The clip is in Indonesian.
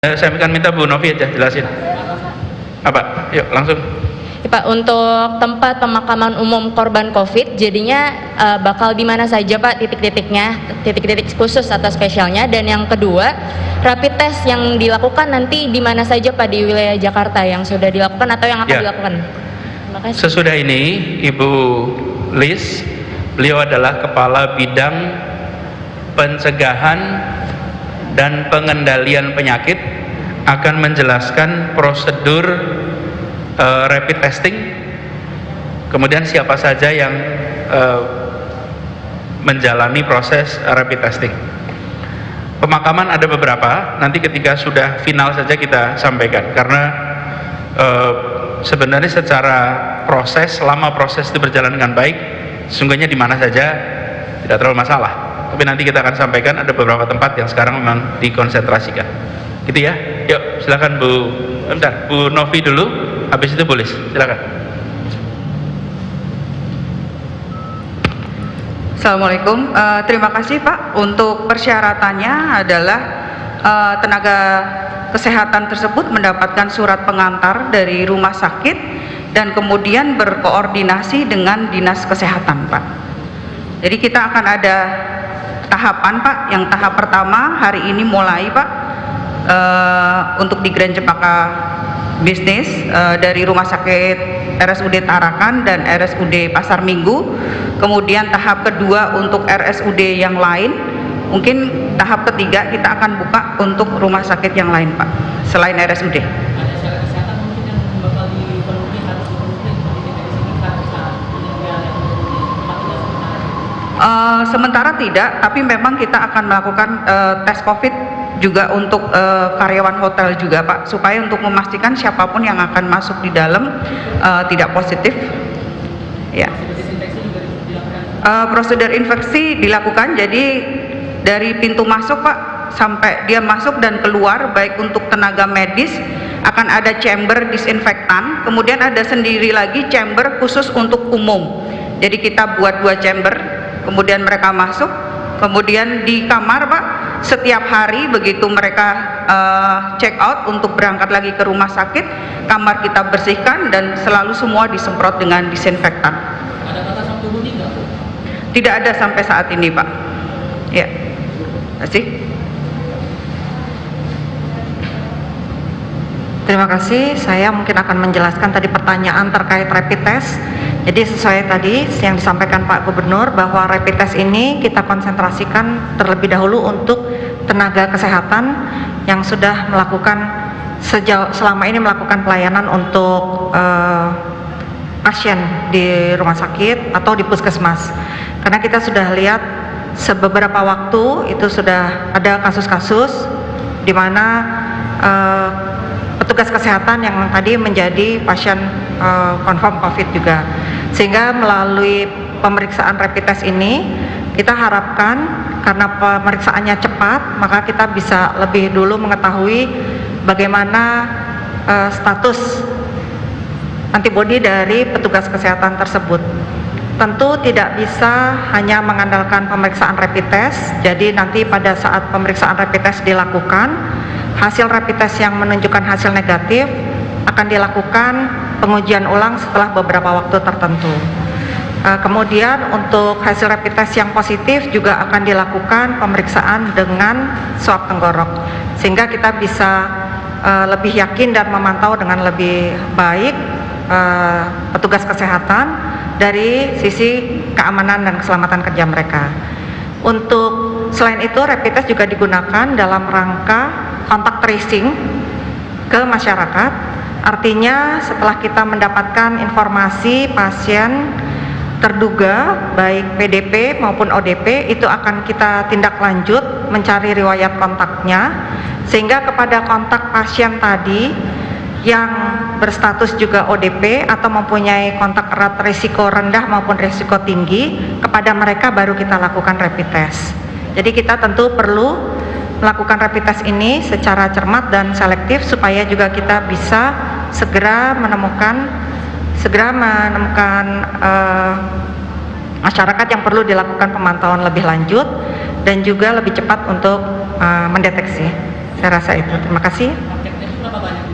Saya akan minta Bu Novi aja jelasin. Apa? Yuk langsung. Ya, Pak, untuk tempat pemakaman umum korban COVID, jadinya bakal di mana saja Pak titik-titiknya, titik-titik khusus atau spesialnya? Dan yang kedua, rapid test yang dilakukan nanti di mana saja Pak di wilayah Jakarta yang sudah dilakukan atau yang akan dilakukan? Terima kasih. Sesudah ini Ibu Liz, beliau adalah Kepala Bidang Pencegahan dan Pengendalian Penyakit, akan menjelaskan prosedur rapid testing, kemudian siapa saja yang menjalani proses rapid testing. Pemakaman ada beberapa, nanti ketika sudah final saja kita sampaikan, karena sebenarnya secara proses, selama proses itu berjalan dengan baik, sesungguhnya di mana saja tidak terlalu masalah. Tapi nanti kita akan sampaikan ada beberapa tempat yang sekarang memang dikonsentrasikan. Gitu ya. Yuk, silakan Bu Novi dulu, habis itu boleh. Silakan. Assalamualaikum. Terima kasih Pak. Untuk persyaratannya adalah tenaga kesehatan tersebut mendapatkan surat pengantar dari rumah sakit dan kemudian berkoordinasi dengan dinas kesehatan Pak. Jadi kita akan ada tahapan Pak. Yang tahap pertama hari ini mulai Pak, untuk di Grand Cempaka Bisnis dari Rumah Sakit RSUD Tarakan dan RSUD Pasar Minggu. Kemudian tahap kedua untuk RSUD yang lain. Mungkin tahap ketiga kita akan buka untuk rumah sakit yang lain Pak, selain RSUD. Sementara tidak, tapi memang kita akan melakukan tes COVID juga untuk karyawan hotel juga Pak, supaya untuk memastikan siapapun yang akan masuk di dalam tidak positif. Ya. Prosedur infeksi dilakukan, jadi dari pintu masuk Pak sampai dia masuk dan keluar, baik untuk tenaga medis akan ada chamber disinfektan, kemudian ada sendiri lagi chamber khusus untuk umum. Jadi kita buat 2 chamber, kemudian mereka masuk, kemudian di kamar Pak, setiap hari begitu mereka check out untuk berangkat lagi ke rumah sakit, kamar kita bersihkan dan selalu semua disemprot dengan disinfektan. Ada batasan penghuni nggak? Tidak ada sampai saat ini Pak. Ya, terima kasih. Terima kasih. Saya mungkin akan menjelaskan tadi pertanyaan terkait rapid test. Jadi sesuai tadi yang disampaikan Pak Gubernur bahwa rapid test ini kita konsentrasikan terlebih dahulu untuk tenaga kesehatan yang sudah melakukan selama ini melakukan pelayanan untuk pasien di rumah sakit atau di puskesmas. Karena kita sudah lihat beberapa waktu itu sudah ada kasus-kasus di mana petugas kesehatan yang tadi menjadi pasien confirm COVID juga. Sehingga melalui pemeriksaan rapid test ini kita harapkan karena pemeriksaannya cepat, maka kita bisa lebih dulu mengetahui bagaimana status antibodi dari petugas kesehatan tersebut. Tentu tidak bisa hanya mengandalkan pemeriksaan rapid test. Jadi nanti pada saat pemeriksaan rapid test dilakukan, hasil rapid test yang menunjukkan hasil negatif akan dilakukan pengujian ulang setelah beberapa waktu tertentu. Kemudian untuk hasil rapid test yang positif juga akan dilakukan pemeriksaan dengan swab tenggorok, sehingga kita bisa lebih yakin dan memantau dengan lebih baik petugas kesehatan dari sisi keamanan dan keselamatan kerja mereka. Untuk selain itu rapid test juga digunakan dalam rangka kontak tracing ke masyarakat. Artinya setelah kita mendapatkan informasi pasien terduga baik PDP maupun ODP, itu akan kita tindak lanjut mencari riwayat kontaknya, sehingga kepada kontak pasien tadi yang berstatus juga ODP atau mempunyai kontak erat risiko rendah maupun risiko tinggi, kepada mereka baru kita lakukan rapid test. Jadi kita tentu perlu melakukan rapid test ini secara cermat dan selektif supaya juga kita bisa segera menemukan masyarakat yang perlu dilakukan pemantauan lebih lanjut dan juga lebih cepat untuk mendeteksi. Saya rasa itu. Terima kasih. Paketnya itu berapa banyak?